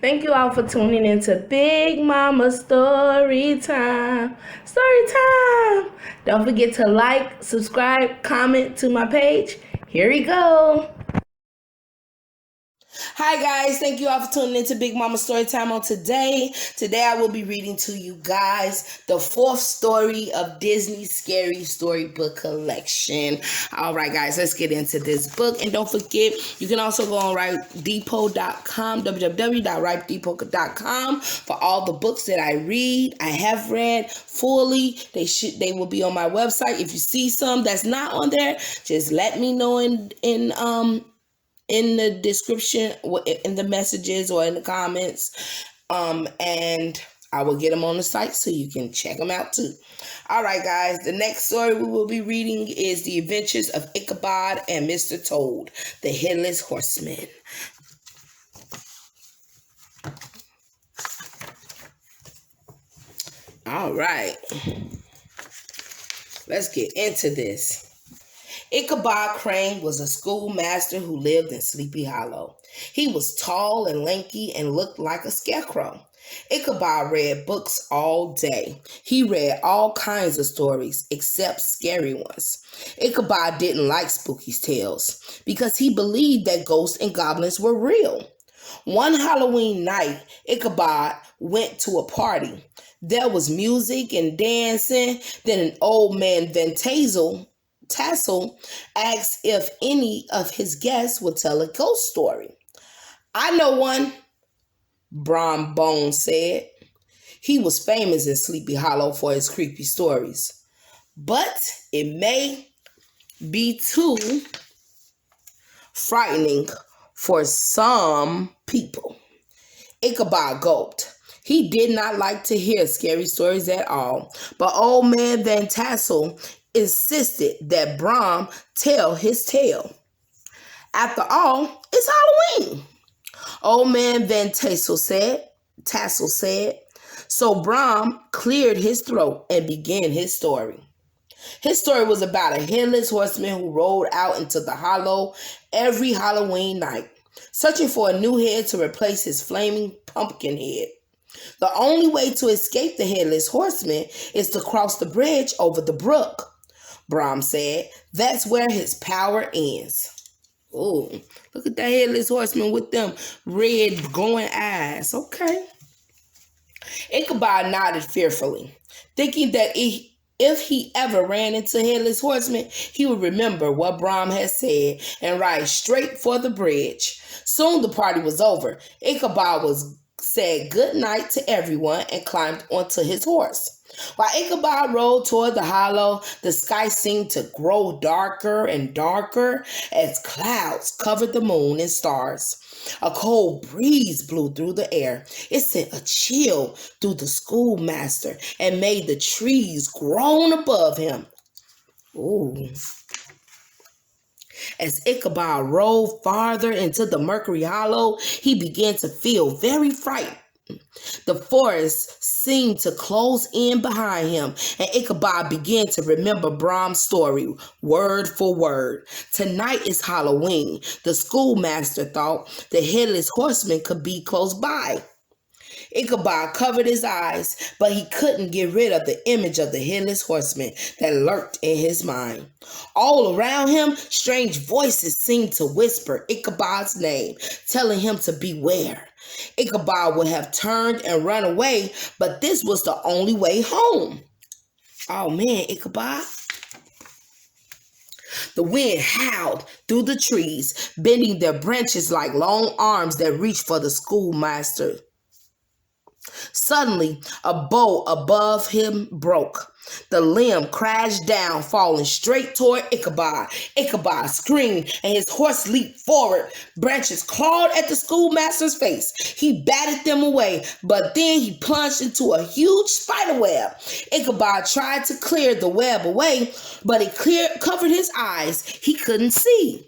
Thank you all for tuning into Big Mama Story Time. Story Time! Don't forget to like, subscribe, comment to my page. Here we go. Hi guys, thank you all for tuning into Big Mama Storytime on today. Today I will be reading to you guys the fourth story of Disney's Scary Storybook Collection. Alright guys, let's get into this book. And don't forget, you can also go on writedepot.com, www.writedepot.com for all the books that I read. I have read fully. They will be on my website. If you see some that's not on there, just let me know in the description, in the messages, or in the comments, and I will get them on the site so you can check them out too. All right, guys, the next story we will be reading is The Adventures of Ichabod and Mr. Toad, the Headless Horseman. All right, let's get into this. Ichabod Crane was a schoolmaster who lived in Sleepy Hollow. He was tall and lanky and looked like a scarecrow. Ichabod read books all day. He read all kinds of stories except scary ones. Ichabod didn't like spooky tales because he believed that ghosts and goblins were real. One Halloween night, Ichabod went to a party. There was music and dancing. Then an old man Tassel asked if any of his guests would tell a ghost story. "I know one," Brom Bones said. He was famous in Sleepy Hollow for his creepy stories, but it may be too frightening for some people. Ichabod gulped. He did not like to hear scary stories at all, but old man Van Tassel insisted that Brom tell his tale. "After all, it's Halloween," old man Van Tassel said. So Brom cleared his throat and began his story. His story was about a headless horseman who rode out into the hollow every Halloween night, searching for a new head to replace his flaming pumpkin head. The only way to escape the headless horseman is to cross the bridge over the brook, Brom said. That's where his power ends. Oh, look at that headless horseman with them red glowing eyes. Okay. Ichabod nodded fearfully, thinking that if he ever ran into Headless Horseman, he would remember what Brom had said and ride straight for the bridge. Soon the party was over. Ichabod said good night to everyone and climbed onto his horse. While Ichabod rode toward the hollow, the sky seemed to grow darker and darker as clouds covered the moon and stars. A cold breeze blew through the air. It sent a chill through the schoolmaster and made the trees groan above him. Ooh. As Ichabod rode farther into the murky hollow, he began to feel very frightened. The forest seemed to close in behind him, and Ichabod began to remember Brom's story, word for word. Tonight is Halloween. The schoolmaster thought the headless horseman could be close by. Ichabod covered his eyes, but he couldn't get rid of the image of the headless horseman that lurked in his mind. All around him, strange voices seemed to whisper Ichabod's name, telling him to beware. Ichabod would have turned and run away, but this was the only way home. Oh man, Ichabod. The wind howled through the trees, bending their branches like long arms that reached for the schoolmaster. Suddenly, a bough above him broke. The limb crashed down, falling straight toward Ichabod. Ichabod screamed, and his horse leaped forward. Branches clawed at the schoolmaster's face. He batted them away, but then he plunged into a huge spider web. Ichabod tried to clear the web away, but it covered his eyes. He couldn't see.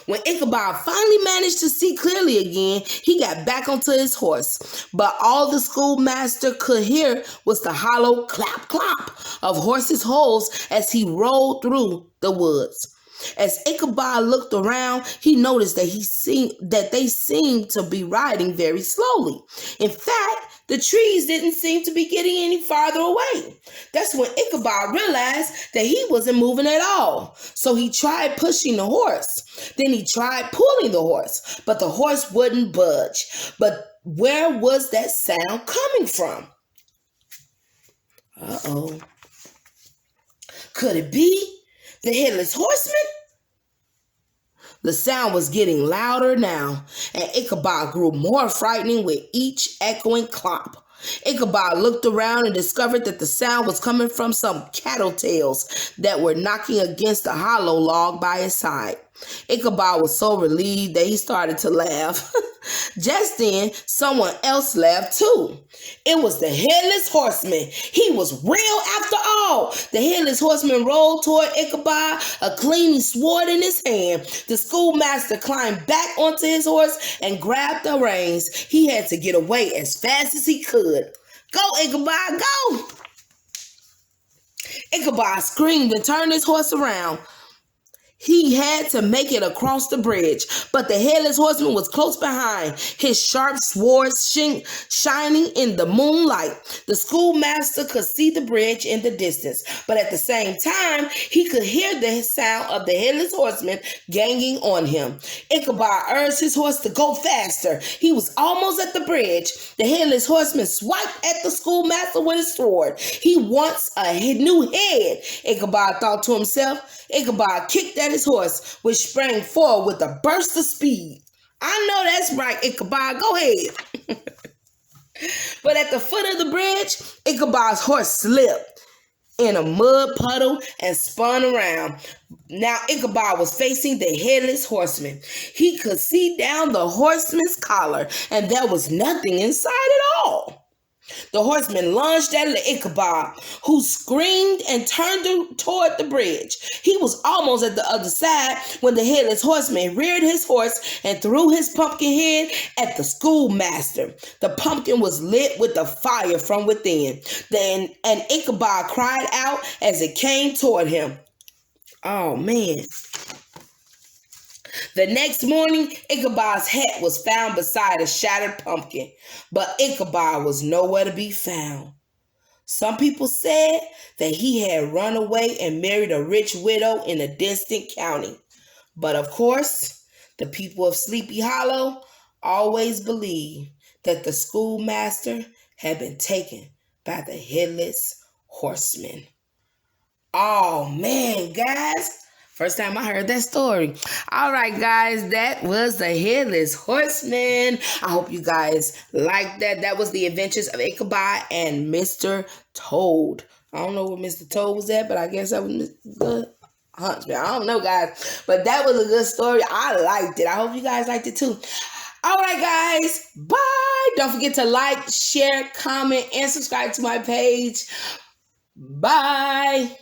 When Ichabod finally managed to see clearly again, he got back onto his horse. But all the schoolmaster could hear was the hollow clap, clap of horses' hoofs as he rode through the woods. As Ichabod looked around, he noticed that they seemed to be riding very slowly. In fact, the trees didn't seem to be getting any farther away. That's when Ichabod realized that he wasn't moving at all. So he tried pushing the horse. Then he tried pulling the horse, but the horse wouldn't budge. But where was that sound coming from? Uh-oh. Could it be the Headless Horseman? The sound was getting louder now, and Ichabod grew more frightening with each echoing clop. Ichabod looked around and discovered that the sound was coming from some cattle tails that were knocking against the hollow log by his side. Ichabod was so relieved that he started to laugh. Just then, someone else laughed too. It was the Headless Horseman. He was real after all. The Headless Horseman rolled toward Ichabod, a gleaming sword in his hand. The schoolmaster climbed back onto his horse and grabbed the reins. He had to get away as fast as he could. Go, Ichabod, go! Ichabod screamed and turned his horse around. He had to make it across the bridge, but the Headless Horseman was close behind, his sharp sword shining in the moonlight. The schoolmaster could see the bridge in the distance, but at the same time, he could hear the sound of the Headless Horseman gaining on him. Ichabod urged his horse to go faster. He was almost at the bridge. The Headless Horseman swiped at the schoolmaster with his sword. He wants a new head, Ichabod thought to himself. Ichabod kicked at his horse, which sprang forward with a burst of speed. I know that's right, Ichabod. Go ahead. But at the foot of the bridge, Ichabod's horse slipped in a mud puddle and spun around. Now Ichabod was facing the Headless Horseman. He could see down the horseman's collar, and there was nothing inside at all. The horseman lunged at Ichabod, who screamed and turned toward the bridge. He was almost at the other side when the Headless Horseman reared his horse and threw his pumpkin head at the schoolmaster. The pumpkin was lit with the fire from within. And Ichabod cried out as it came toward him. Oh, man. The next morning, Ichabod's hat was found beside a shattered pumpkin, but Ichabod was nowhere to be found. Some people said that he had run away and married a rich widow in a distant county. But of course, the people of Sleepy Hollow always believed that the schoolmaster had been taken by the Headless Horseman. Oh man, guys. First time I heard that story. All right, guys, that was the Headless Horseman. I hope you guys liked that. That was the adventures of Ichabod and Mr. Toad. I don't know where Mr. Toad was at, but I guess that was Mr. Huntsman. I don't know, guys. But that was a good story. I liked it. I hope you guys liked it too. All right, guys. Bye. Don't forget to like, share, comment, and subscribe to my page. Bye.